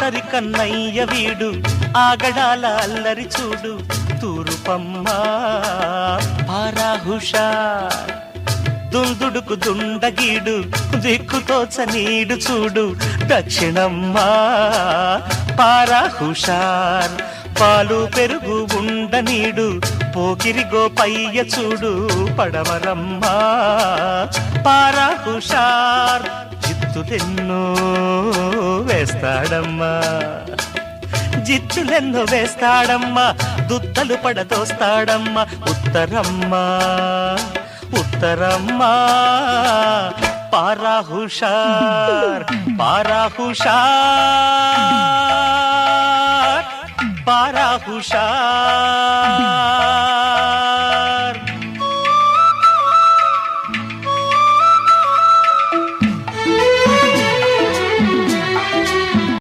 ఆఖరి కన్నయ్య వీడు ఆగడాల అల్లరి చూడు తూరుపమ్మ పారా హుషార్ దుందుడుకు దుండగీడు దిక్కుతోచ నీడు చూడు దక్షిణమ్మ పారా హుషార్ పాలు పెరుగు ఉండనీడు పోకిరి గోపయ్య చూడు పడవరమ్మ పారా హుషార్ జిత్తులెన్నో వేస్తాడమ్మా జిత్తులెన్నో వేస్తాడమ్మా దుత్తలు పడతోస్తాడమ్మా ఉత్తరమ్మా ఉత్తరమ్మా పారా హుషార్ పారా హుషార్ పారా హుషార్